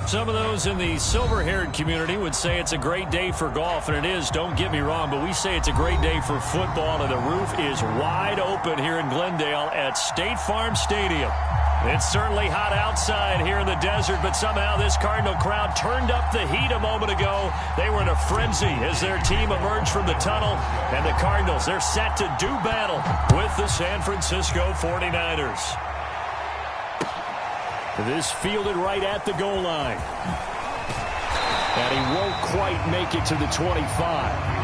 Some of those in the silver-haired community would say it's a great day for golf, and it is, don't get me wrong, but we say it's a great day for football, and the roof is wide open here in Glendale at State Farm Stadium. It's certainly hot outside here in the desert, but somehow this Cardinal crowd turned up the heat a moment ago. They were in a frenzy as their team emerged from the tunnel, and the Cardinals, they're set to do battle with the San Francisco 49ers. This fielded right at the goal line. And he won't quite make it to the 25.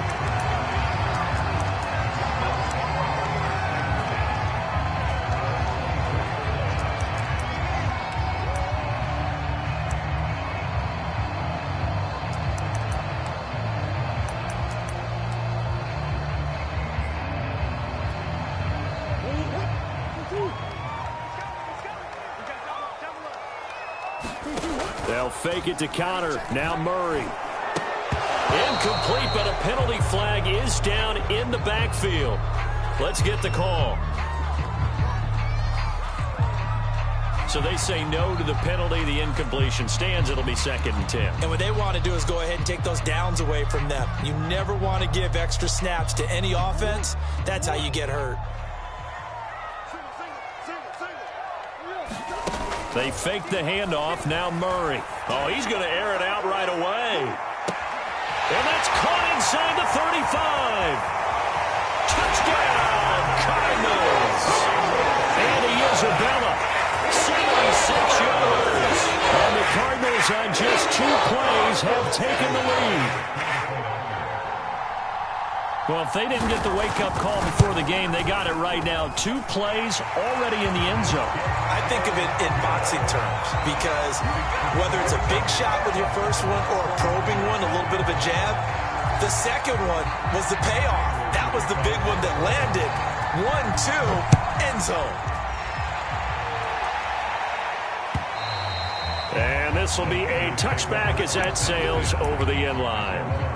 They'll fake it to Connor. Now Murray. Incomplete, but a penalty flag is down in the backfield. Let's get the call. So they say no to the penalty. The incompletion stands. It'll be 2nd and 10. And what they want to do is go ahead and take those downs away from them. You never want to give extra snaps to any offense. That's how you get hurt. They fake the handoff. Now Murray. Oh, he's going to air it out right away. And that's caught inside the 35. Touchdown, Cardinals. Andy Isabella, 76 yards. And the Cardinals on just 2 plays have taken the lead. Well, if they didn't get the wake-up call before the game, they got it right now. 2 plays already in the end zone. I think of it in boxing terms because whether it's a big shot with your first one or a probing one, a little bit of a jab, the second one was the payoff. That was the big one that landed. 1-2, end zone. And this will be a touchback as that sails over the end line.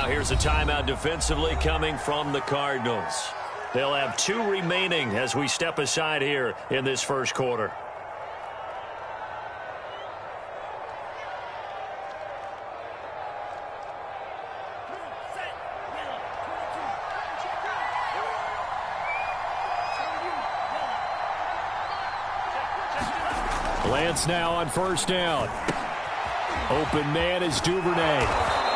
Here's a timeout defensively coming from the Cardinals. They'll have 2 remaining as we step aside here in this first quarter. Lance now on first down. Open man is Duvernay.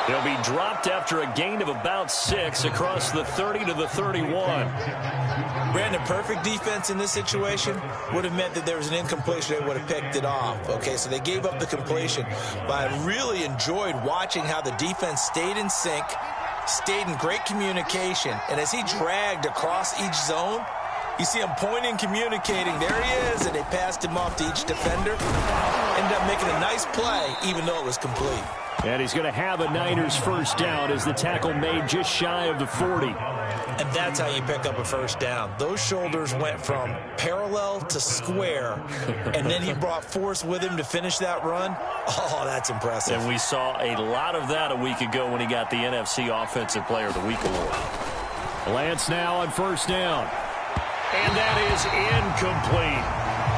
They'll be dropped after a gain of about 6 across the 30 to the 31. Brandon, perfect defense in this situation would have meant that there was an incompletion. They would have picked it off. Okay, so they gave up the completion. But I really enjoyed watching how the defense stayed in sync, stayed in great communication. And as he dragged across each zone, you see him pointing, communicating. There he is, and they passed him off to each defender. Ended up making a nice play, even though it was complete. And he's going to have a Niners first down as the tackle made just shy of the 40. And that's how you pick up a first down. Those shoulders went from parallel to square, and then he brought force with him to finish that run. Oh, that's impressive. And we saw a lot of that a week ago when he got the NFC Offensive Player of the Week award. Lance now on first down. And that is incomplete.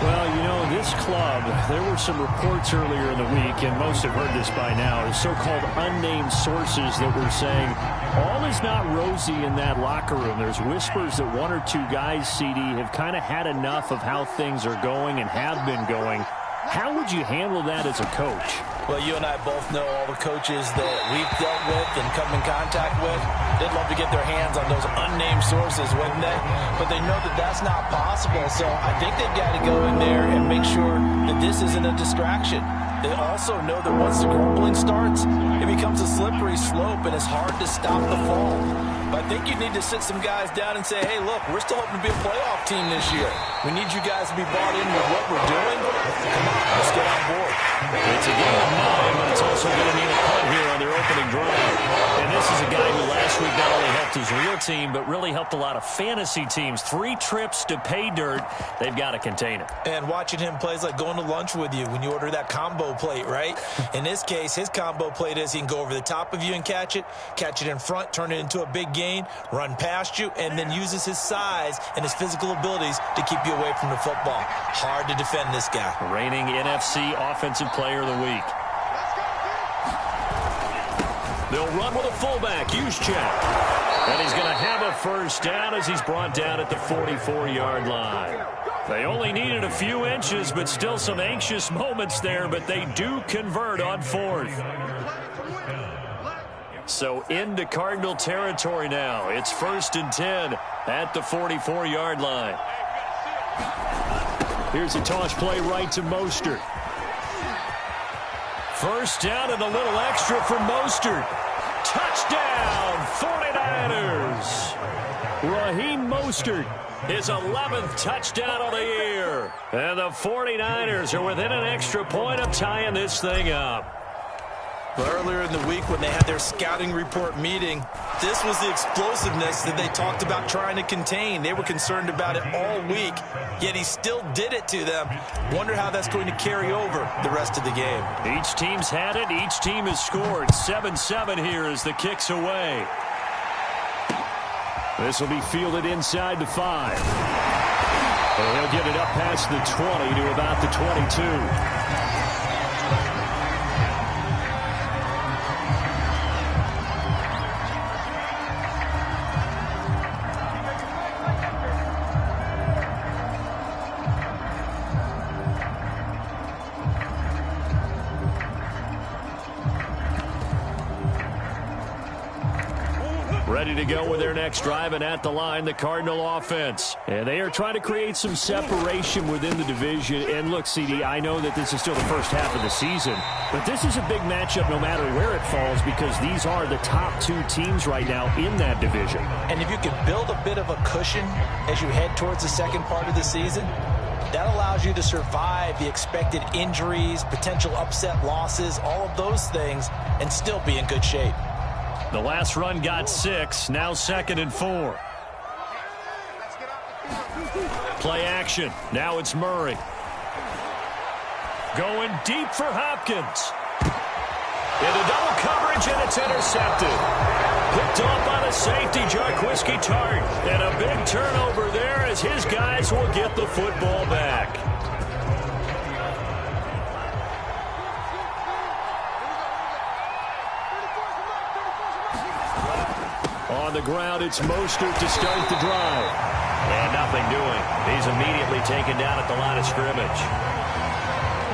Well, you know, this club, there were some reports earlier in the week, and most have heard this by now, so-called unnamed sources that were saying all is not rosy in that locker room. There's whispers that 1 or 2 guys, CD, have kind of had enough of how things are going and have been going. How would you handle that as a coach? Well, you and I both know all the coaches that we've dealt with and come in contact with. They'd love to get their hands on those unnamed sources, wouldn't they? But they know that that's not possible. So I think they've got to go in there and make sure that this isn't a distraction. They also know that once the grumbling starts, it becomes a slippery slope and it's hard to stop the fall. But I think you need to sit some guys down and say, hey, look, we're still hoping to be a playoff team this year. We need you guys to be bought in with what we're doing. Come on, let's get on board. It's a game of 9, but it's also going to need a punt here on their opening drive. And this is a guy who last week not only helped his his real team, but really helped a lot of fantasy teams. 3 trips to pay dirt. They've got to contain it. And watching him play is like going to lunch with you when you order that combo plate, right? In this case, his combo plate is he can go over the top of you and catch it in front, turn it into a big gain, run past you, and then uses his size and his physical abilities to keep you away from the football. Hard to defend this guy. Reigning NFC Offensive Player of the Week. They'll run with a fullback, Juszczyk. And he's going to have a first down as he's brought down at the 44-yard line. They only needed a few inches, but still some anxious moments there, but they do convert on 4th. So into Cardinal territory now. It's 1st and 10 at the 44-yard line. Here's a toss play right to Mostert. First down and a little extra for Mostert. Touchdown, 49ers. Raheem Mostert, his 11th touchdown of the year. And the 49ers are within an extra point of tying this thing up. Earlier in the week when they had their scouting report meeting, this was the explosiveness that they talked about trying to contain. They were concerned about it all week, yet he still did it to them. Wonder how that's going to carry over the rest of the game. Each team's had it. Each team has scored. 7-7 here as the kick's away. This will be fielded inside the 5. And he'll get it up past the 20 to about the 22. Ready to go with their next drive, and at the line, the Cardinal offense. And they are trying to create some separation within the division. And look, CD, I know that this is still the first half of the season, but this is a big matchup no matter where it falls because these are the top 2 teams right now in that division. And if you can build a bit of a cushion as you head towards the second part of the season, that allows you to survive the expected injuries, potential upset losses, all of those things, and still be in good shape. The last run got 6, now 2nd and 4. Play action. Now it's Murray. Going deep for Hopkins. Into double coverage, and it's intercepted. Picked off by the safety, Jarquiski Tart. And a big turnover there as his guys will get the football back. On the ground, it's Mostert to start the drive. And nothing doing. He's immediately taken down at the line of scrimmage.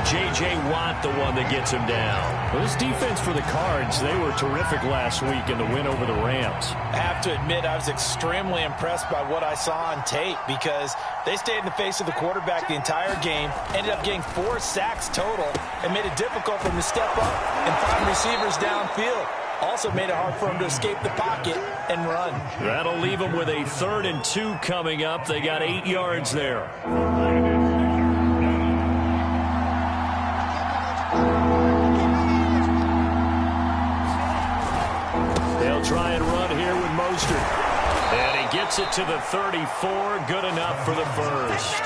J.J. Watt, the one that gets him down. Well, this defense for the Cards, they were terrific last week in the win over the Rams. I have to admit, I was extremely impressed by what I saw on tape because they stayed in the face of the quarterback the entire game, ended up getting 4 sacks total, and made it difficult for him to step up and find receivers downfield. Also made it hard for him to escape the pocket and run. That'll leave them with a 3rd and 2 coming up. They got 8 yards there. They'll try and run here with Mostert. And he gets it to the 34. Good enough for the first.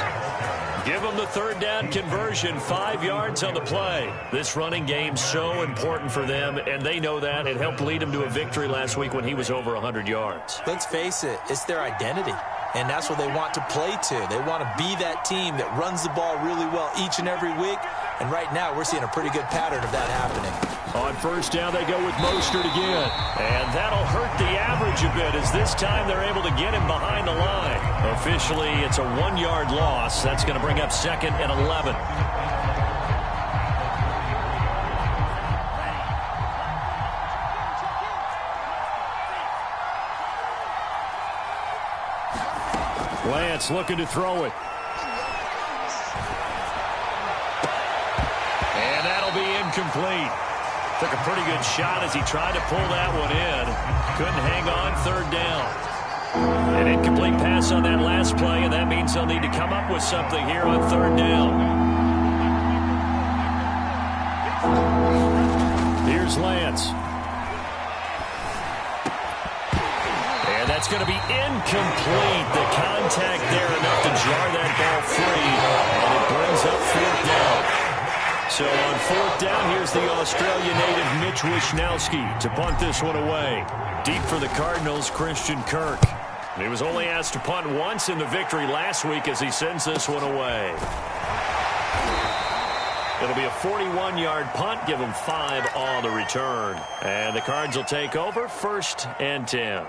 Give them the 3rd down conversion, 5 yards on the play. This running game's so important for them, and they know that. It helped lead them to a victory last week when he was over 100 yards. Let's face it, it's their identity, and that's what they want to play to. They want to be that team that runs the ball really well each and every week, and right now we're seeing a pretty good pattern of that happening. On first down, they go with Mostert again. And that'll hurt the average a bit as this time they're able to get him behind the line. Officially, it's a 1-yard loss. That's going to bring up 2nd and 11. Lance looking to throw it. And that'll be incomplete. Took a pretty good shot as he tried to pull that one in. Couldn't hang on, 3rd down. An incomplete pass on that last play, and that means they'll need to come up with something here on 3rd down. Here's Lance. And That's going to be incomplete. The contact there enough to jar that ball free, and it brings up 4th down. So on 4th down, here's the Australia native Mitch Wishnowsky to punt this one away. Deep for the Cardinals, Christian Kirk. He was only asked to punt once in the victory last week as he sends this one away. It'll be a 41-yard punt, give him 5 on the return. And the Cards will take over, 1st and 10.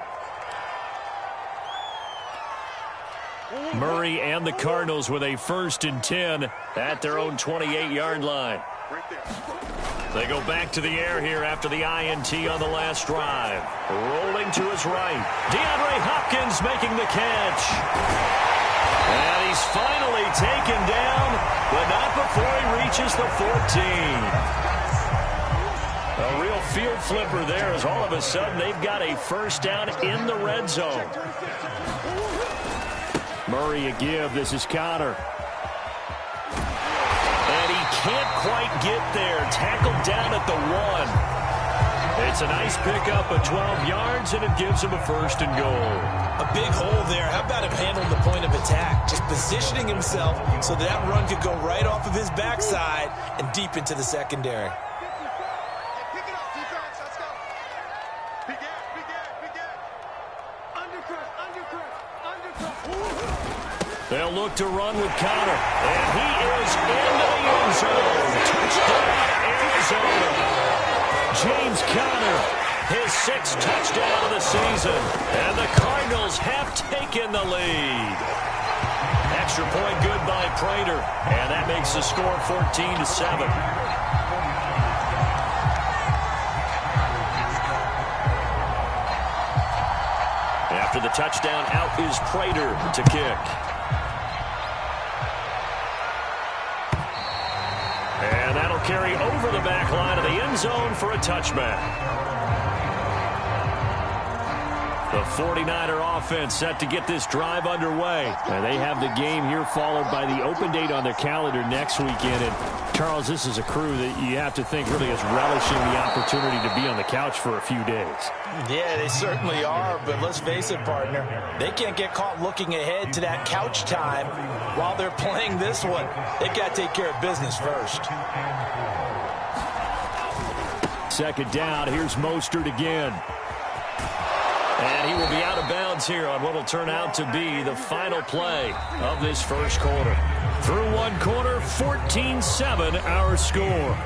Murray and the Cardinals with a 1st and 10 at their own 28-yard line. They go back to the air here after the INT on the last drive. Rolling to his right. DeAndre Hopkins making the catch. And he's finally taken down, but not before he reaches the 14. A real field flipper there as all of a sudden they've got a 1st down in the red zone. Murray a give. This is Connor. And he can't quite get there. Tackled down at the 1. It's a nice pickup of 12 yards, and it gives him a 1st and goal. A big hole there. How about him handling the point of attack? Just positioning himself so that run could go right off of his backside and deep into the secondary. They'll look to run with Connor, and he is into the end zone. Touchdown, Arizona. James Conner, his 6th touchdown of the season, and the Cardinals have taken the lead. Extra point good by Prater, and that makes the score 14-7. After the touchdown, out is Prater to kick. And that'll carry over the back line of the end zone for a touchback. The 49er offense set to get this drive underway. And they have the game here followed by the open date on their calendar next weekend. And Charles, this is a crew that you have to think really is relishing the opportunity to be on the couch for a few days. Yeah, they certainly are, but let's face it, partner. They can't get caught looking ahead to that couch time while they're playing this one. They've got to take care of business first. 2nd down, here's Mostert again. And he will be out of bounds here on what will turn out to be the final play of this 1st quarter. Through 1 quarter, 14-7 our score.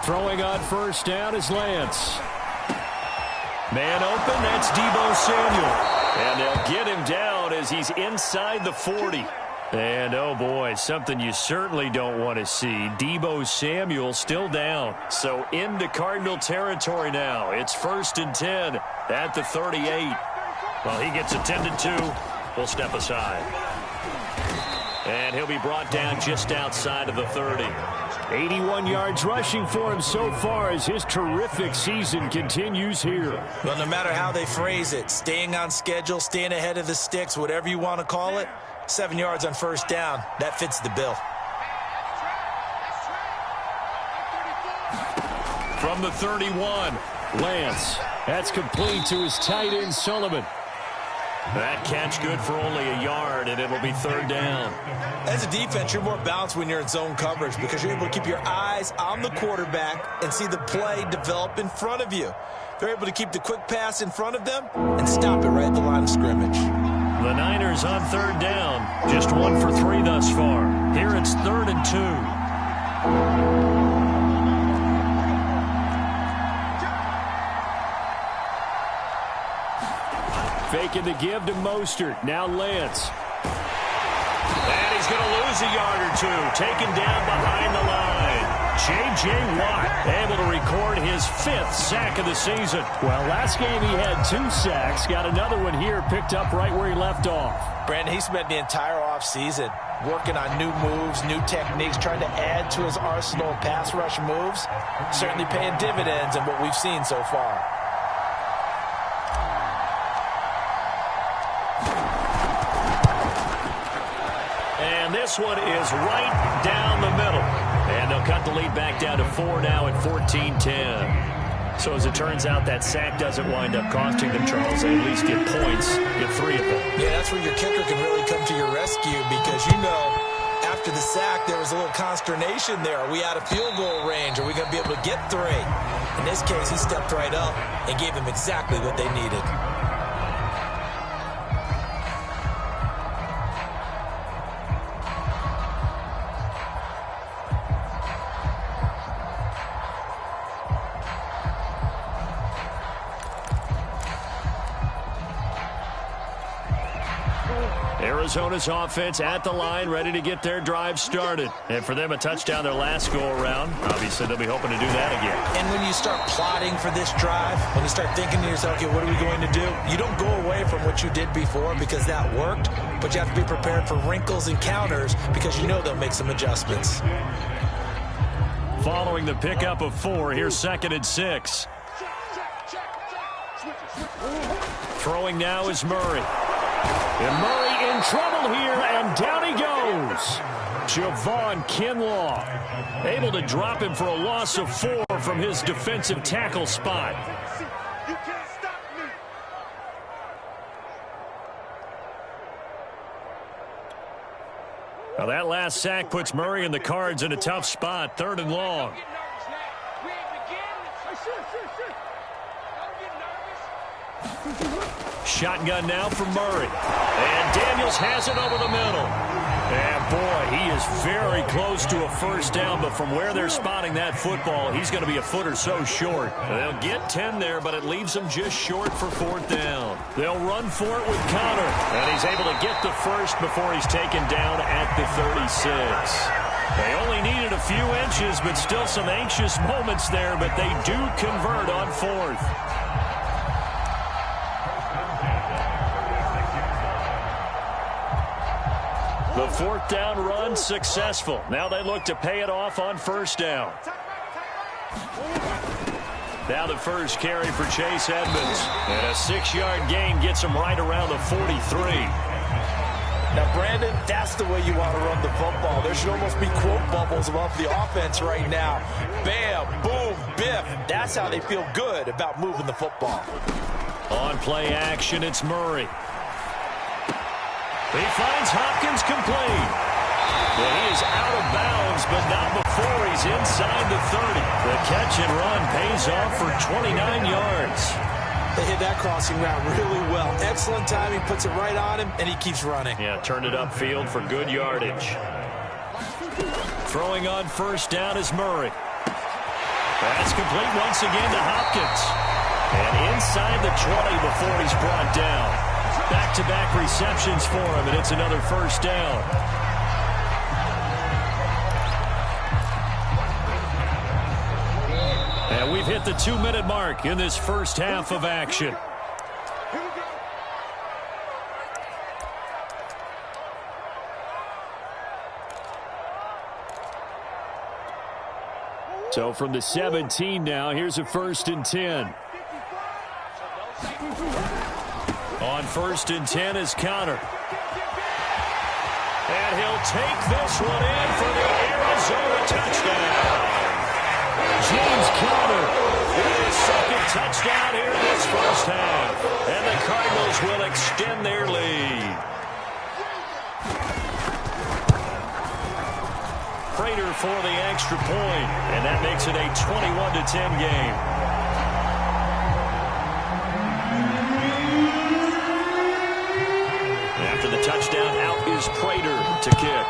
Throwing on 1st down is Lance. Man open, that's Deebo Samuel. And they'll get him down as he's inside the 40. And, oh, boy, something you certainly don't want to see. Deebo Samuel still down. So into Cardinal territory now. It's 1st and 10 at the 38. Well, he gets attended to. We'll step aside. And he'll be brought down just outside of the 30. 81 yards rushing for him so far as his terrific season continues here. Well, no matter how they phrase it, staying on schedule, staying ahead of the sticks, whatever you want to call it, 7 yards on 1st down, that fits the bill. From the 31, Lance. That's complete to his tight end, Sullivan. That catch good for only a yard, and it'll be 3rd down. As a defense, you're more balanced when you're in zone coverage because you're able to keep your eyes on the quarterback and see the play develop in front of you. They're able to keep the quick pass in front of them and stop it right at the line of scrimmage. The Niners on 3rd down. Just 1 for 3 thus far. Here it's 3rd and 2. Faking the give to Mostert. Now Lance. And he's going to lose a yard or 2. Taken down behind the line. J.J. Watt able to record his 5th sack of the season. Well, last game he had 2 sacks. Got another one here picked up right where he left off. Brandon, he spent the entire offseason working on new moves, new techniques, trying to add to his arsenal of pass rush moves. Certainly paying dividends in what we've seen so far. And this one is right down the middle. And they'll cut the lead back down to 4 now at 14-10. So as it turns out, that sack doesn't wind up costing them, Charles. They at least get points, get 3 of them. Yeah, that's where your kicker can really come to your rescue because, you know, after the sack, there was a little consternation there. Are we out of field goal range? Are we going to be able to get 3? In this case, he stepped right up and gave them exactly what they needed. Arizona's offense at the line, ready to get their drive started. And for them, a touchdown their last go-around. Obviously, they'll be hoping to do that again. And when you start plotting for this drive, when you start thinking to yourself, okay, what are we going to do? You don't go away from what you did before because that worked, but you have to be prepared for wrinkles and counters because you know they'll make some adjustments. Following the pickup of 4, here's 2nd and 6. Throwing now is Murray. And Murray in trouble here, and down he goes. Javon Kinlaw able to drop him for a loss of 4 from his defensive tackle spot. Now that last sack puts Murray and the Cards in a tough spot, 3rd and long. Shotgun now for Murray. And Daniels has it over the middle. And boy, he is very close to a first down, but from where they're spotting that football, he's going to be a foot or so short. They'll get 10 there, but it leaves them just short for 4th down. They'll run for it with Connor. And he's able to get the first before he's taken down at the 36. They only needed a few inches, but still some anxious moments there, but they do convert on 4th. The 4th down run successful. Now they look to pay it off on 1st down. Now the first carry for Chase Edmonds. And a 6-yard gain gets him right around the 43. Now, Brandon, that's the way you want to run the football. There should almost be quote bubbles above the offense right now. Bam, boom, biff. That's how they feel good about moving the football. On play action, it's Murray. He finds Hopkins complete. Well, he is out of bounds, but not before he's inside the 30. The catch and run pays off for 29 yards. They hit that crossing route really well. Excellent timing, puts it right on him, and he keeps running. Yeah, turned it upfield for good yardage. Throwing on 1st down is Murray. That's complete once again to Hopkins. And inside the 20 before he's brought down. Back-to-back receptions for him, and it's another 1st down. And we've hit the 2-minute mark in this first half of action. So from the 17 now, here's a 1st and 10. On 1st and 10 is Connor. And he'll take this one in for the Arizona touchdown. James Conner with his 2nd touchdown here in this first half. And the Cardinals will extend their lead. Prater for the extra point. And that makes it a 21-10 game. After the touchdown, out is Prater to kick.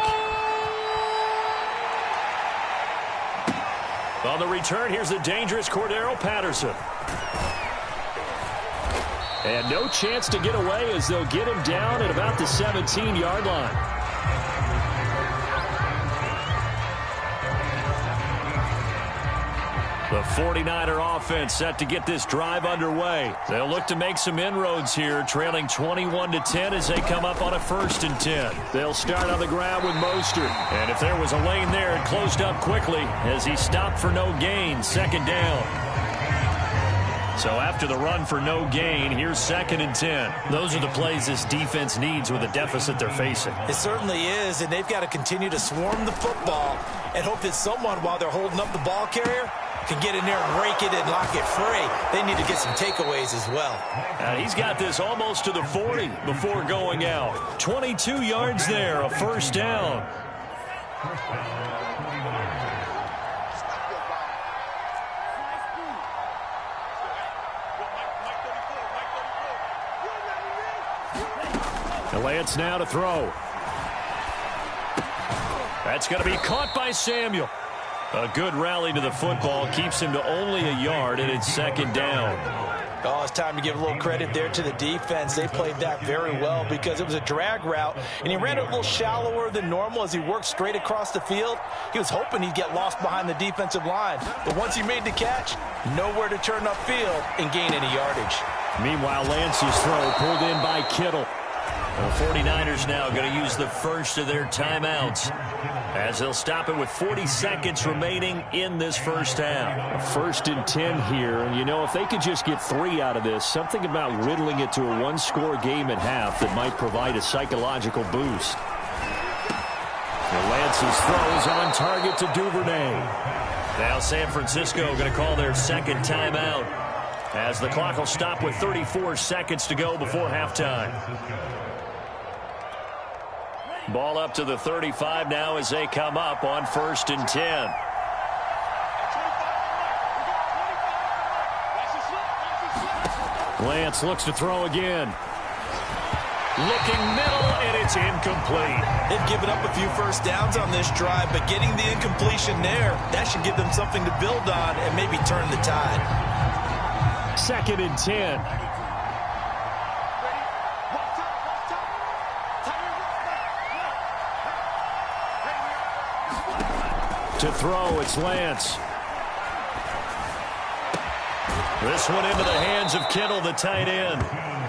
On the return, here's the dangerous Cordero Patterson. And no chance to get away as they'll get him down at about the 17-yard line. The 49er offense set to get this drive underway. They'll look to make some inroads here, trailing 21-10 as they come up on a 1st and 10. They'll start on the ground with Mostert. And if there was a lane there, it closed up quickly as he stopped for no gain, 2nd down. So after the run for no gain, here's 2nd and 10. Those are the plays this defense needs with the deficit they're facing. It certainly is, and they've got to continue to swarm the football and hope that someone, while they're holding up the ball carrier, can get in there and rake it and lock it free. They need to get some takeaways as well. He's got this almost to the 40 before going out. 22 yards there, a 1st down. Lance now to throw. That's going to be caught by Samuel. A good rally to the football keeps him to only a yard, and it's 2nd down. Oh, it's time to give a little credit there to the defense. They played that very well because it was a drag route, and he ran it a little shallower than normal as he worked straight across the field. He was hoping he'd get lost behind the defensive line, but once he made the catch, nowhere to turn upfield and gain any yardage. Meanwhile, Lance's throw pulled in by Kittle. The 49ers now going to use the first of their timeouts as they'll stop it with 40 seconds remaining in this 1st half. 1st and 10 here, and you know, if they could just get 3 out of this, something about whittling it to a 1-score game at half that might provide a psychological boost. Lance's throw is on target to Duvernay. Now San Francisco going to call their 2nd timeout as the clock will stop with 34 seconds to go before halftime. Ball up to the 35 now as they come up on 1st and 10. Lance looks to throw again. Looking middle, and it's incomplete. They've given up a few 1st downs on this drive, but getting the incompletion there, that should give them something to build on and maybe turn the tide. 2nd and 10. To throw, it's Lance. This one into the hands of Kittle, the tight end.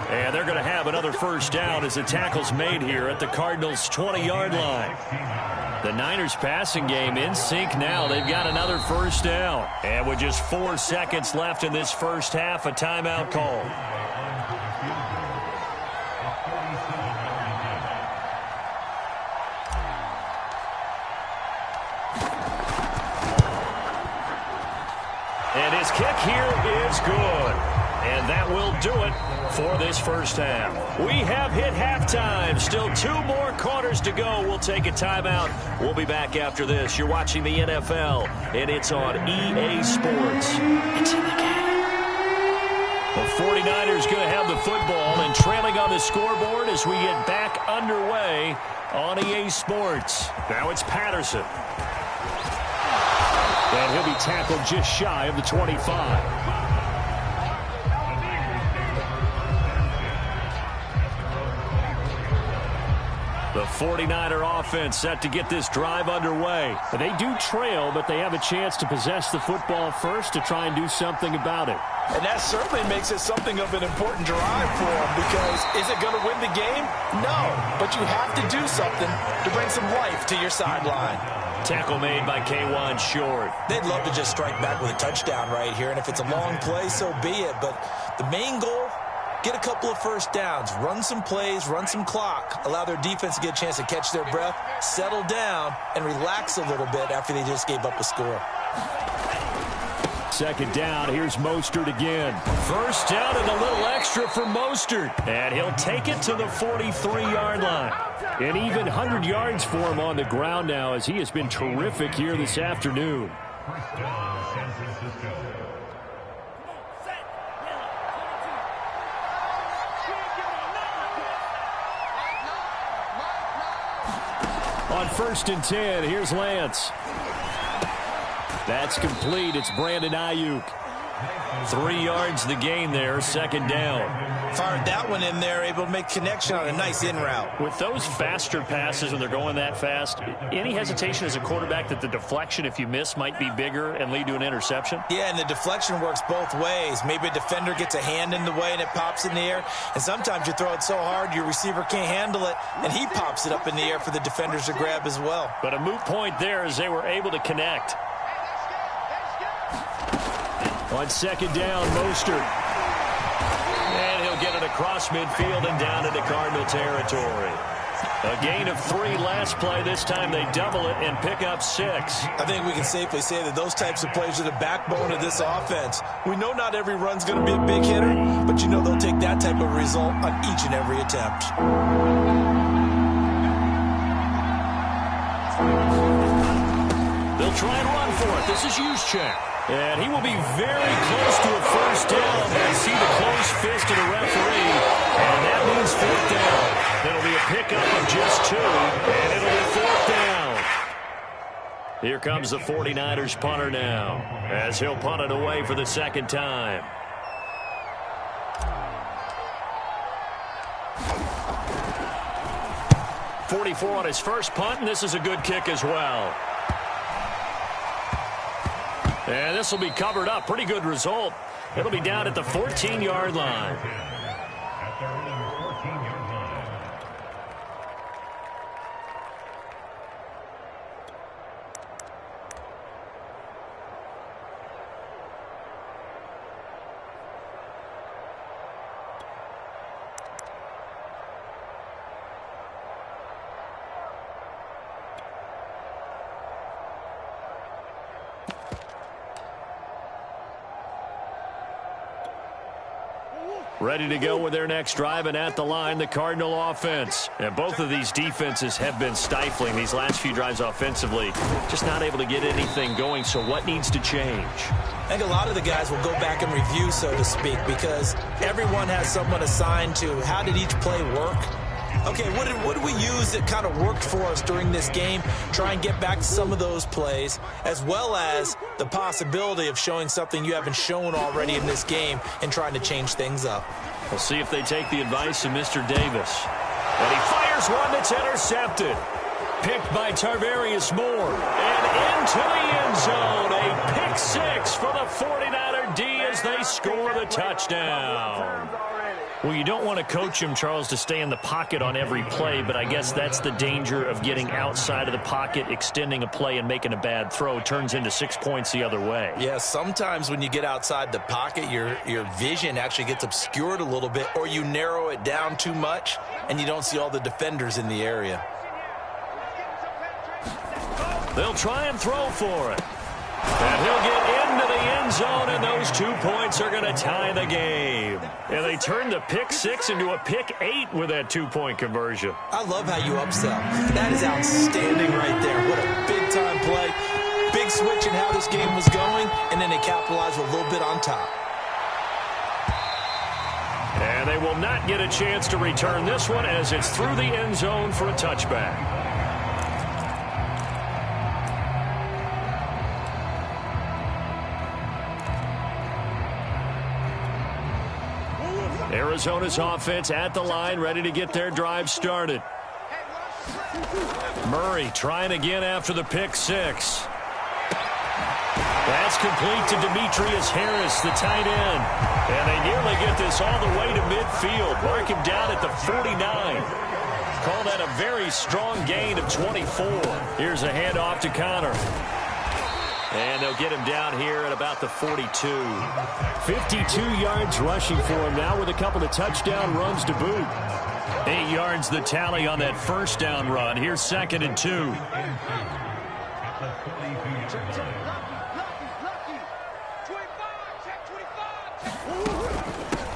And they're going to have another 1st down as the tackle's made here at the Cardinals' 20-yard line. The Niners passing game in sync now. They've got another 1st down. And with just 4 seconds left in this 1st half, a timeout call. And his kick here is good. And that will do it for this 1st half. We have hit halftime. Still 2 more quarters to go. We'll take a timeout. We'll be back after this. You're watching the NFL, and it's on EA Sports. It's in the game. The 49ers going to have the football and trailing on the scoreboard as we get back underway on EA Sports. Now it's Patterson. And he'll be tackled just shy of the 25. The 49er offense set to get this drive underway. They do trail, but they have a chance to possess the football first to try and do something about it. And that certainly makes it something of an important drive for them, because is it going to win the game? No, but you have to do something to bring some life to your sideline. Tackle made by K1 Short. They'd love to just strike back with a touchdown right here, and if it's a long play, so be it. But the main goal, get a couple of 1st downs, run some plays, run some clock, allow their defense to get a chance to catch their breath, settle down, and relax a little bit after they just gave up a score. 2nd down, here's Mostert again. 1st down and a little extra for Mostert. And he'll take it to the 43-yard line. An even 100 yards for him on the ground now, as he has been terrific here this afternoon. On 1st and 10, here's Lance. That's complete. It's Brandon Ayuk. 3 yards the gain there, 2nd down. Fired that one in there, able to make connection on a nice in route. With those faster passes when they're going that fast, any hesitation as a quarterback that the deflection, if you miss, might be bigger and lead to an interception? Yeah, and the deflection works both ways. Maybe a defender gets a hand in the way and it pops in the air. And sometimes you throw it so hard your receiver can't handle it, and he pops it up in the air for the defenders to grab as well. But a moot point there as they were able to connect. On second down, Mostert. And he'll get it across midfield and down into Cardinal territory. A gain of 3 last play. This time they double it and pick up 6. I think we can safely say that those types of plays are the backbone of this offense. We know not every run's going to be a big hitter, but you know they'll take that type of result on each and every attempt. They'll try and run for it. This is Juszczyk. And he will be very close to a first down. I see the close fist of the referee. And that means 4th down. It'll be a pickup of just 2. And it'll be 4th down. Here comes the 49ers punter now, as he'll punt it away for the 2nd time. .44 on his first punt, and this is a good kick as well. And this will be covered up. Pretty good result. It'll be down at the 14-yard line. Ready to go with their next drive, and at the line, the Cardinal offense. And both of these defenses have been stifling these last few drives offensively. Just not able to get anything going, so what needs to change? I think a lot of the guys will go back and review, so to speak, because everyone has someone assigned to how did each play work. Okay, what did we use that kind of worked for us during this game? Try and get back to some of those plays, as well as the possibility of showing something you haven't shown already in this game and trying to change things up. We'll see if they take the advice of Mr. Davis. And he fires one that's intercepted. Picked by Tarvarius Moore. And into the end zone. A pick 6 for the 49er D as they score the touchdown. Well, you don't want to coach him, Charles, to stay in the pocket on every play, but I guess that's the danger of getting outside of the pocket, extending a play, and making a bad throw. Turns into 6 points the other way. Yeah, sometimes when you get outside the pocket, your vision actually gets obscured a little bit, or you narrow it down too much, and you don't see all the defenders in the area. They'll try and throw for it. And he'll get into the end zone, and those 2 points are going to tie the game. And they turn the pick 6 into a pick 8 with that 2-point conversion. I love how you upsell. That is outstanding right there. What a big-time play. Big switch in how this game was going, and then they capitalized with a little bit on top. And they will not get a chance to return this one as it's through the end zone for a touchback. Arizona's offense at the line, ready to get their drive started. Murray trying again after the pick 6. That's complete to Demetrius Harris, the tight end. And they nearly get this all the way to midfield. Mark him down at the 49. Call that a very strong gain of 24. Here's a handoff to Connor. And they'll get him down here at about the 42. 52 yards rushing for him now with a couple of touchdown runs to boot. 8 yards the tally on that first down run. Here's 2nd and 2.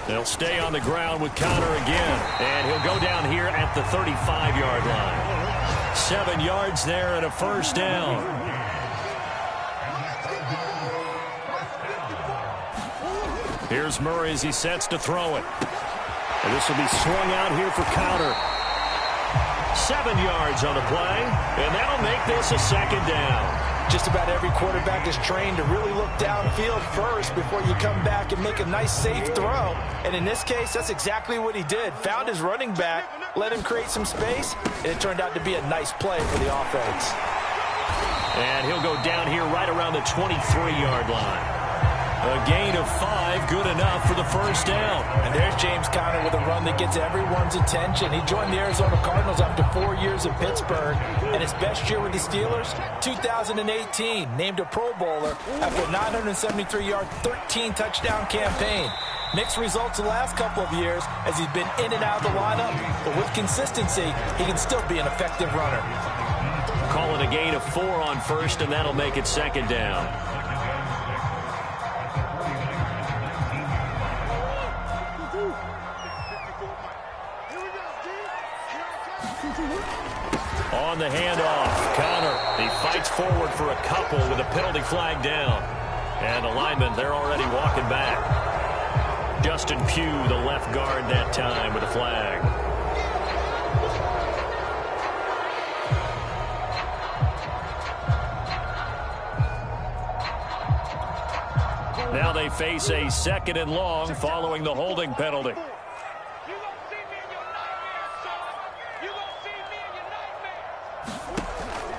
They'll stay on the ground with Connor again. And he'll go down here at the 35-yard line. 7 yards there and a first down. Here's Murray as he sets to throw it. And this will be swung out here for Connor. 7 yards on the play, and that'll make this a 2nd down. Just about every quarterback is trained to really look downfield first before you come back and make a nice, safe throw. And in this case, that's exactly what he did. Found his running back, let him create some space, and it turned out to be a nice play for the offense. And he'll go down here right around the 23-yard line. A gain of 5, good enough for the first down. And there's James Conner with a run that gets everyone's attention. He joined the Arizona Cardinals after 4 years in Pittsburgh. And his best year with the Steelers, 2018, named a Pro Bowler after a 973-yard, 13-touchdown campaign. Mixed results the last couple of years as he's been in and out of the lineup. But with consistency, he can still be an effective runner. Call it a gain of 4 on first, and that'll make it second down. On the handoff, Conner, he fights forward for a couple with a penalty flag down. And the linemen, they're already walking back. Justin Pugh, the left guard that time with a flag. Now they face a 2nd and long following the holding penalty.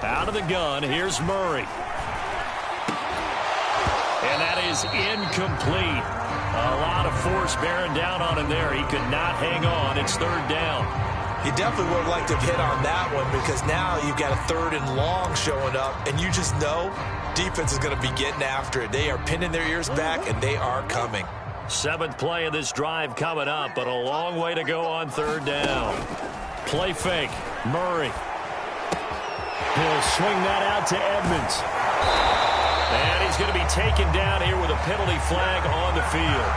Out of the gun, here's Murray. And that is incomplete. A lot of force bearing down on him there. He could not hang on. It's 3rd down. He definitely would have liked to have hit on that one because now you've got a 3rd and long showing up, and you just know defense is going to be getting after it. They are pinning their ears back, and they are coming. 7th play of this drive coming up, but a long way to go on 3rd down. Play fake. Murray. He'll swing that out to Edmonds. And he's going to be taken down here with a penalty flag on the field.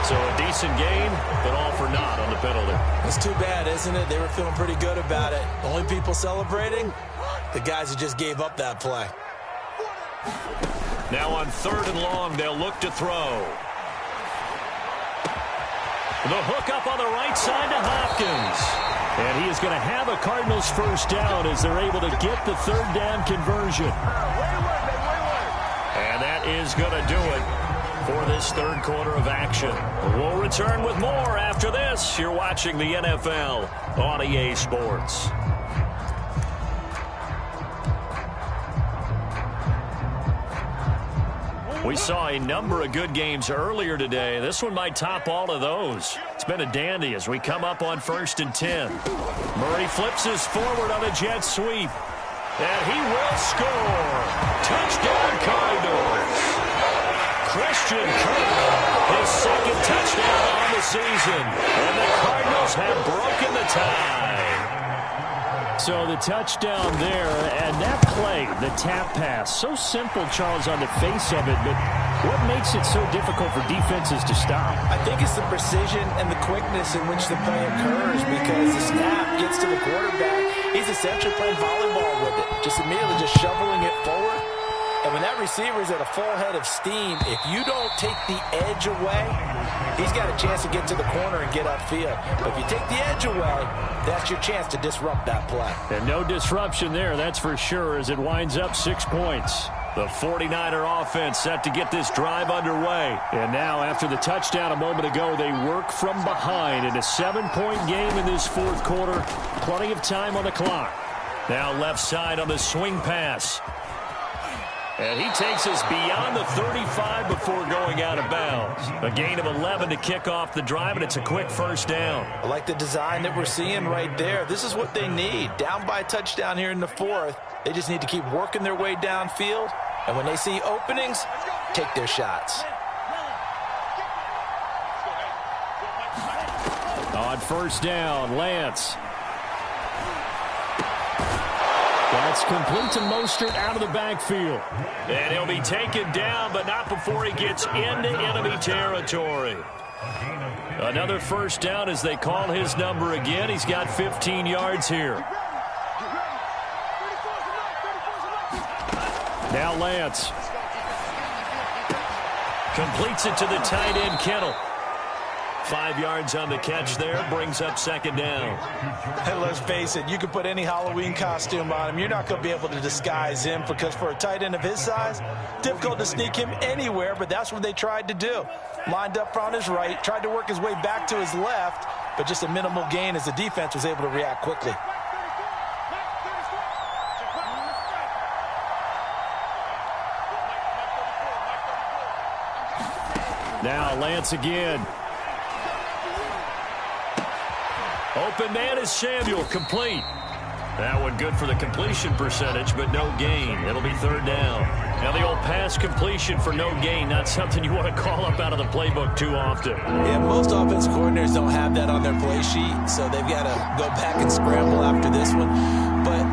So a decent game, but all for naught on the penalty. It's too bad, isn't it? They were feeling pretty good about it. The only people celebrating, the guys who just gave up that play. Now on 3rd and long, they'll look to throw. The hook up on the right side to Hopkins. And he is going to have a Cardinals first down as they're able to get the 3rd down conversion. And that is going to do it for this 3rd quarter of action. We'll return with more after this. You're watching the NFL on EA Sports. We saw a number of good games earlier today. This one might top all of those. It's been a dandy as we come up on 1st and 10. Murray flips his forward on a jet sweep. And he will score. Touchdown Cardinals. Christian Kirk, his 2nd touchdown on the season. And the Cardinals have broken the tie. So the touchdown there, and that play, the tap pass, so simple, Charles, on the face of it, but what makes it so difficult for defenses to stop? I think it's the precision and the quickness in which the play occurs because the snap gets to the quarterback. He's essentially playing volleyball with it, just immediately just shoveling it forward. And when that receiver is at a full head of steam, if you don't take the edge away, he's got a chance to get to the corner and get upfield. But if you take the edge away, that's your chance to disrupt that play. And no disruption there, that's for sure, as it winds up 6 points. The 49er offense set to get this drive underway. And now, after the touchdown a moment ago, they work from behind in a 7-point game in this 4th quarter. Plenty of time on the clock. Now left side on the swing pass. And he takes us beyond the 35 before going out of bounds. A gain of 11 to kick off the drive, and it's a quick first down. I like the design that we're seeing right there. This is what they need. Down by a touchdown here in the 4th. They just need to keep working their way downfield. And when they see openings, take their shots. On first down, Lance. That's complete to Mostert out of the backfield. And he'll be taken down, but not before he gets into enemy territory. Another first down as they call his number again. He's got 15 yards here. Now Lance. Completes it to the tight end, Kittle. 5 yards on the catch there, brings up second down. Hey, let's face it, you can put any Halloween costume on him. You're not going to be able to disguise him because for a tight end of his size, difficult to sneak him anywhere, but that's what they tried to do. Lined up on his right, tried to work his way back to his left, but just a minimal gain as the defense was able to react quickly. Now Lance again. Open man is Samuel, complete. That one good for the completion percentage, but no gain. It'll be third down. Now the old pass completion for no gain, not something you want to call up out of the playbook too often. Yeah, most offense coordinators don't have that on their play sheet, so they've got to go back and scramble after this one. But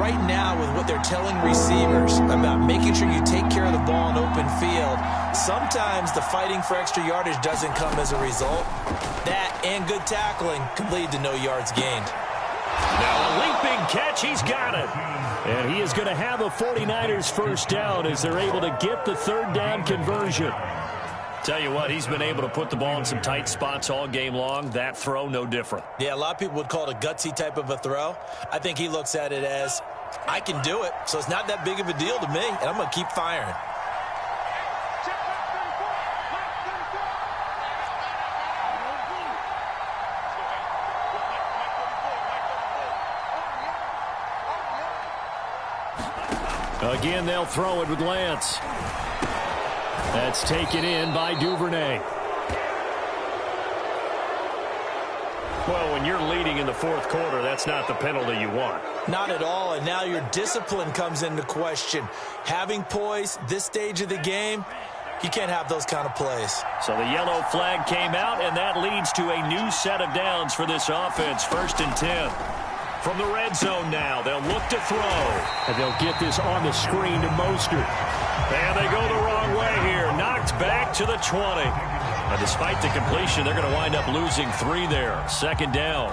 right now, with what they're telling receivers about making sure you take care of the ball in open field, sometimes the fighting for extra yardage doesn't come as a result. That and good tackling can lead to no yards gained. Now a leaping catch, he's got it. And he is going to have a 49ers first down as they're able to get the third down conversion. Tell you what, he's been able to put the ball in some tight spots all game long. That throw, no different. Yeah, a lot of people would call it a gutsy type of a throw. I think he looks at it as, I can do it, so it's not that big of a deal to me, and I'm going to keep firing. Again, they'll throw it with Lance. That's taken in by Duvernay. Well, when you're leading in the fourth quarter, that's not the penalty you want. Not at all, and now your discipline comes into question. Having poise this stage of the game, you can't have those kind of plays. So the yellow flag came out, and that leads to a new set of downs for this offense. 1st and 10. From the red zone now, they'll look to throw. And they'll get this on the screen to Mostert. And they go the wrong way here. Knocked back to the 20. Now, despite the completion, they're going to wind up losing 3 there. 2nd down.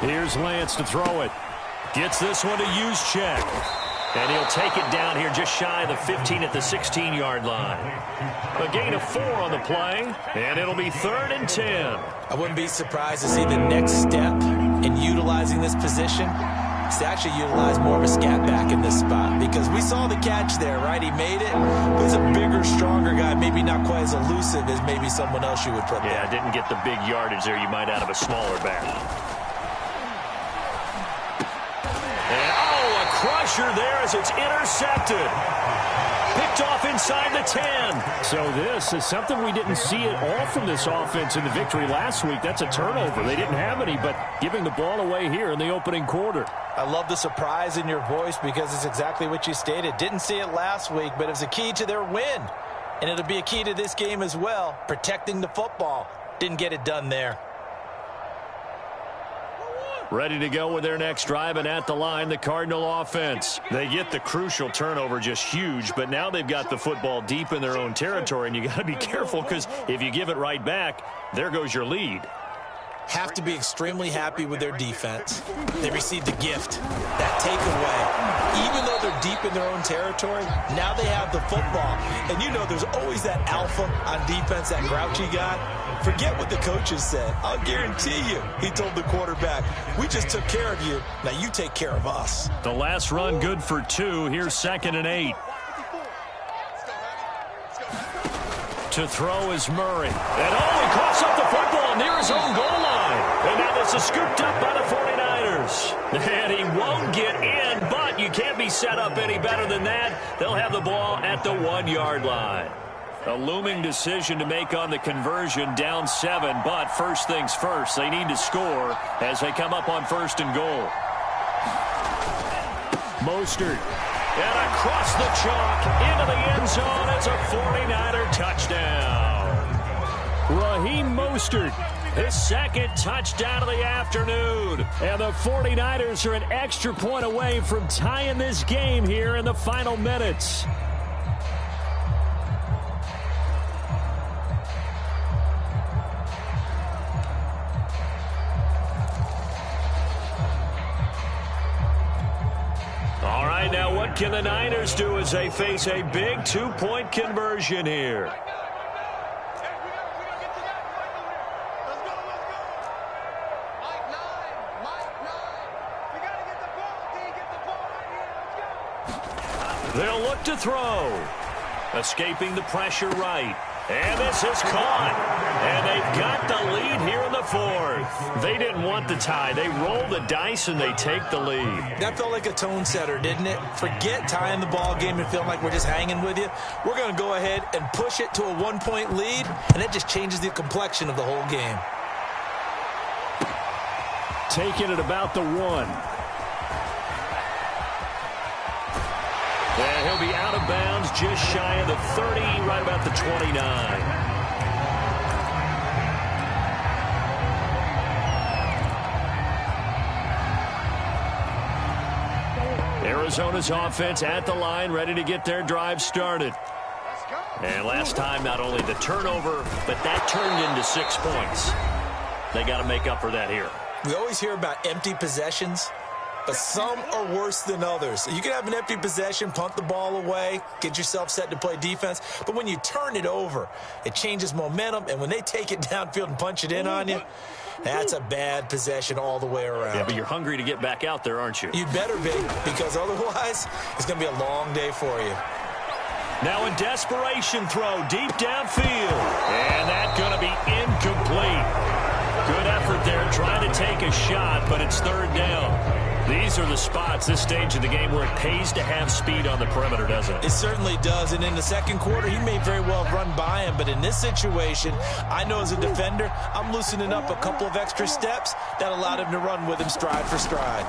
Here's Lance to throw it. Gets this one to Juszczyk. And he'll take it down here just shy of the 15 at the 16-yard line. A gain of 4 on the play, and it'll be 3rd and 10. I wouldn't be surprised to see the next step in utilizing this position is to actually utilize more of a scat back in this spot, because we saw the catch there, right? He made it. But he's a bigger, stronger guy, maybe not quite as elusive as maybe someone else you would put there. Yeah, didn't get the big yardage there you might out of a smaller back. Crusher there as it's intercepted. Picked off inside the 10. So this is something we didn't see at all from this offense in the victory last week. That's a turnover. They didn't have any, but giving the ball away here in the opening quarter. I love the surprise in your voice because it's exactly what you stated. Didn't see it last week, but it was a key to their win. And it'll be a key to this game as well, protecting the football. Didn't get it done there. Ready to go with their next drive, and at the line, the Cardinal offense. They get the crucial turnover, just huge, but now they've got the football deep in their own territory, and you got to be careful because if you give it right back, there goes your lead. Have to be extremely happy with their defense. They received a gift, that takeaway. Even though they're deep in their own territory, now they have the football. And you know there's always that alpha on defense, that grouchy guy. Forget what the coaches said. I'll guarantee you, he told the quarterback, we just took care of you. Now you take care of us. The last run good for 2. Here's 2nd and 8. To throw is Murray. And he coughs up the football near his own goal line. And now this is scooped up by the 49ers. And he won't get in, but you can't be set up any better than that. They'll have the ball at the 1-yard line. A looming decision to make on the conversion, down 7, but first things first, they need to score as they come up on 1st and goal. Mostert, and across the chalk, into the end zone, it's a 49er touchdown. Raheem Mostert, his 2nd touchdown of the afternoon. And the 49ers are an extra point away from tying this game here in the final minutes. right, now what can the Niners do as they face a big 2-point conversion here? They'll look to throw. Escaping the pressure right. And this is caught. And they've got the lead here in the fourth. They didn't want the tie. They roll the dice and they take the lead. That felt like a tone setter, didn't it? Forget tying the ball game and feeling like we're just hanging with you. We're going to go ahead and push it to a 1-point lead, and it just changes the complexion of the whole game. Taking it about the 1. And he'll be out of bounds just shy of the 30, right about the 29. Arizona's offense at the line, ready to get their drive started. And last time, not only the turnover, but that turned into 6 points. They got to make up for that here. We always hear about empty possessions, but some are worse than others. You can have an empty possession, punt the ball away, get yourself set to play defense. But when you turn it over, it changes momentum. And when they take it downfield and punch it in on you, that's a bad possession all the way around. Yeah, but you're hungry to get back out there, aren't you? You better be, because otherwise it's going to be a long day for you. Now a desperation throw deep downfield. And that's going to be incomplete. Good effort there, trying to take a shot, but it's third down. These are the spots, this stage of the game, where it pays to have speed on the perimeter, doesn't it? It certainly does, and in the second quarter, he may very well have run by him, but in this situation, I know as a defender, I'm loosening up a couple of extra steps that allowed him to run with him stride for stride.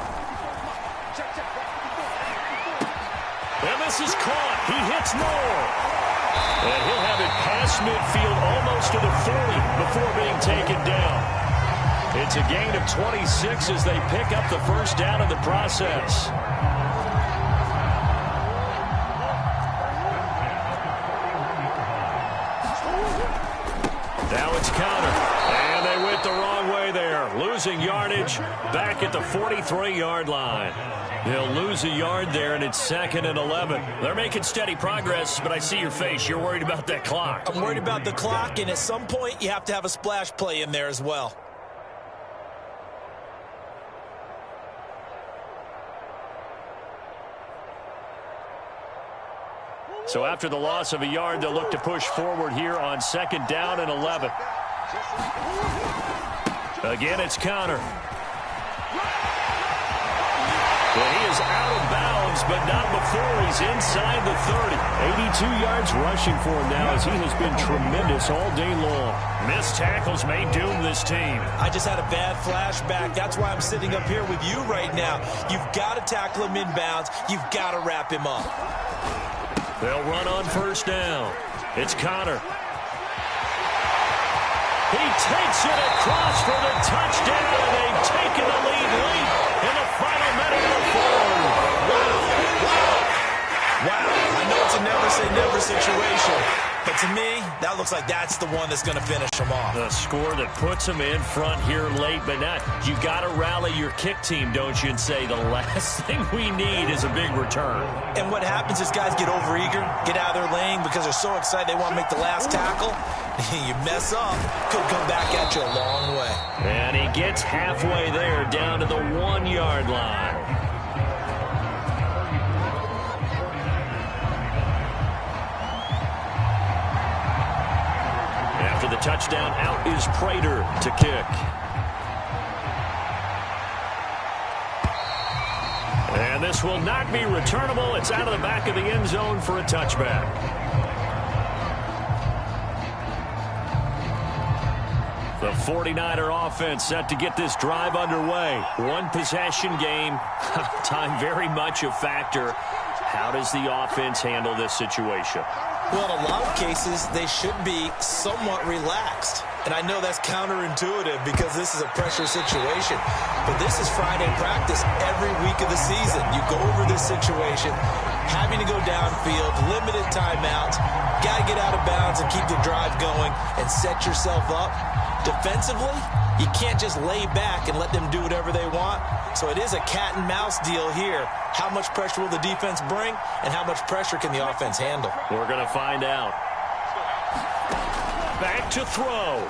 And this is caught. He hits more. And he'll have it past midfield almost to the 40 before being taken down. It's a gain of 26 as they pick up the first down in the process. Now it's counter. And they went the wrong way there. Losing yardage back at the 43-yard line. They'll lose a yard there, and it's 2nd and 11. They're making steady progress, but I see your face. You're worried about that clock. I'm worried about the clock, and at some point, you have to have a splash play in there as well. So after the loss of a yard, they'll look to push forward here on 2nd down and 11. Again, it's counter. Well, he is out of bounds, but not before he's inside the 30. 82 yards rushing for him now as he has been tremendous all day long. Missed tackles may doom this team. I just had a bad flashback. That's why I'm sitting up here with you right now. You've got to tackle him inbounds. You've got to wrap him up. They'll run on first down. It's Connor. He takes it across for the touchdown, and they've taken the lead late in the final minute of the fourth. Wow. I know it's a never-say-never situation, but to me, that looks like that's the one that's going to finish them off. The score that puts them in front here late, but not. You got to rally your kick team, don't you, and say the last thing we need is a big return. And what happens is guys get overeager, get out of their lane because they're so excited they want to make the last tackle. You mess up, could come back at you a long way. And he gets halfway there, down to the 1-yard line. After the touchdown, out is Prater to kick. And this will not be returnable. It's out of the back of the end zone for a touchback. The 49er offense set to get this drive underway. One possession game. Time very much a factor. How does the offense handle this situation? Well, in a lot of cases, they should be somewhat relaxed. And I know that's counterintuitive because this is a pressure situation. But this is Friday practice every week of the season. You go over this situation, having to go downfield, limited timeouts, got to get out of bounds and keep the drive going and set yourself up. Defensively, You can't just lay back and let them do whatever they want. So it is a cat and mouse deal here. How much pressure will the defense bring, and how much pressure can the offense handle? We're going to find out. Back to throw.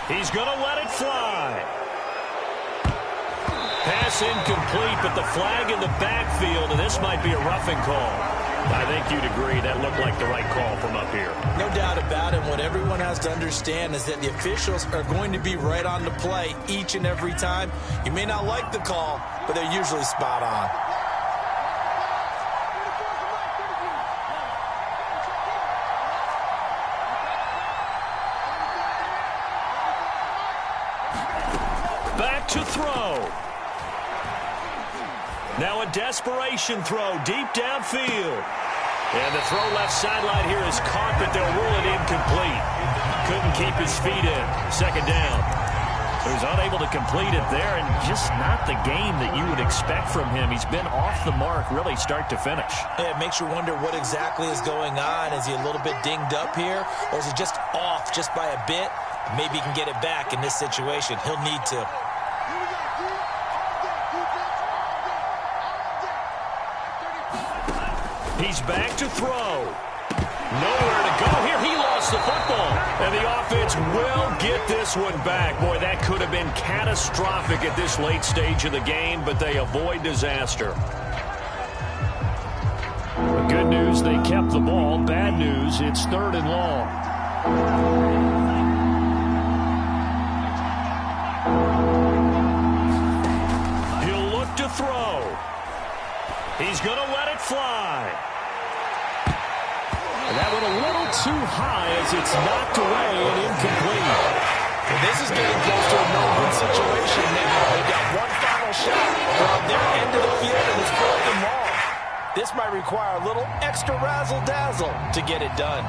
He's going to let it fly. Pass incomplete, but the flag in the backfield, and this might be a roughing call. I think you'd agree that looked like the right call from up here. No doubt about it. What everyone has to understand is that the officials are going to be right on the play each and every time. You may not like the call, but they're usually spot on. Back to throw. Now a desperation throw deep downfield. And the throw left sideline here is caught, but they'll rule it incomplete. Couldn't keep his feet in. Second down. He was unable to complete it there, and just not the game that you would expect from him. He's been off the mark really start to finish. Yeah, it makes you wonder what exactly is going on. Is he a little bit dinged up here, or is he just off just by a bit? Maybe he can get it back in this situation. He'll need to. He's back to throw. Nowhere to go here. He lost the football. And the offense will get this one back. Boy, that could have been catastrophic at this late stage of the game, but they avoid disaster. Good news, they kept the ball. Bad news, it's 3rd and long. He'll look to throw. He's going to let it fly. And that went a little too high as it's knocked away and incomplete. Well, this is getting close to a no-win situation now. They've got one final shot. They're on their end of the field, and it's 4th and long. This might require a little extra razzle-dazzle to get it done.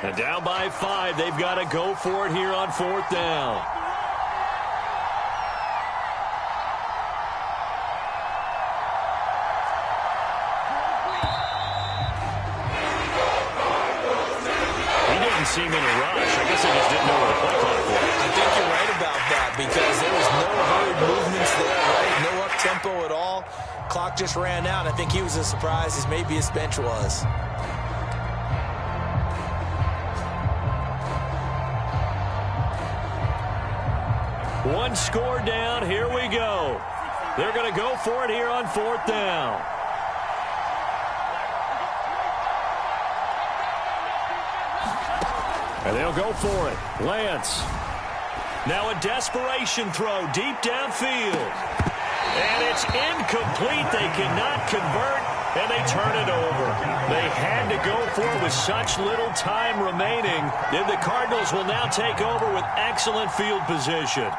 And down by 5, they've got to go for it here on 4th down. He didn't seem in a rush. I guess they just didn't know where the play clock was. I think you're right about that because there was no hurried movements there, right? No up-tempo at all. Clock just ran out. I think he was as surprised as maybe his bench was. One score down. Here we go. They're going to go for it here on 4th down. And they'll go for it. Lance. Now a desperation throw deep downfield. And it's incomplete. They cannot convert, and they turn it over. They had to go for it with such little time remaining. And the Cardinals will now take over with excellent field position.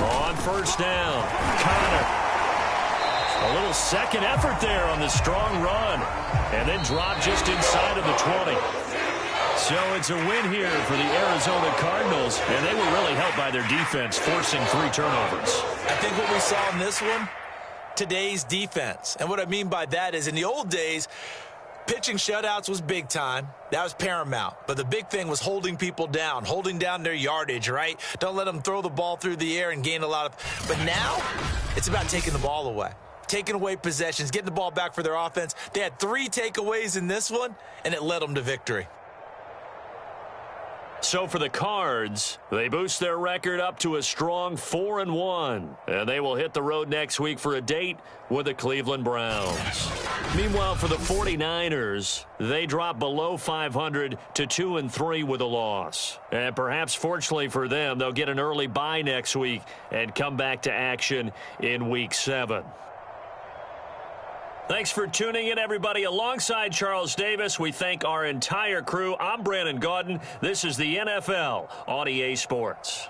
On 1st down, Connor. A little second effort there on the strong run. And then drop just inside of the 20. So it's a win here for the Arizona Cardinals. And they were really helped by their defense, forcing 3 turnovers. I think what we saw in this one, today's defense. And what I mean by that is in the old days, pitching shutouts was big time. That was paramount. But the big thing was holding people down, holding down their yardage, right? Don't let them throw the ball through the air and gain a lot of... But now, it's about taking the ball away. Taking away possessions, getting the ball back for their offense. They had 3 takeaways in this one, and it led them to victory. So for the Cards, they boost their record up to a strong 4-1. And they will hit the road next week for a date with the Cleveland Browns. Meanwhile, for the 49ers, they drop below 500 to 2-3 with a loss. And perhaps fortunately for them, they'll get an early bye next week and come back to action in Week 7. Thanks for tuning in, everybody. Alongside Charles Davis, we thank our entire crew. I'm Brandon Gaudin. This is the NFL on EA Sports.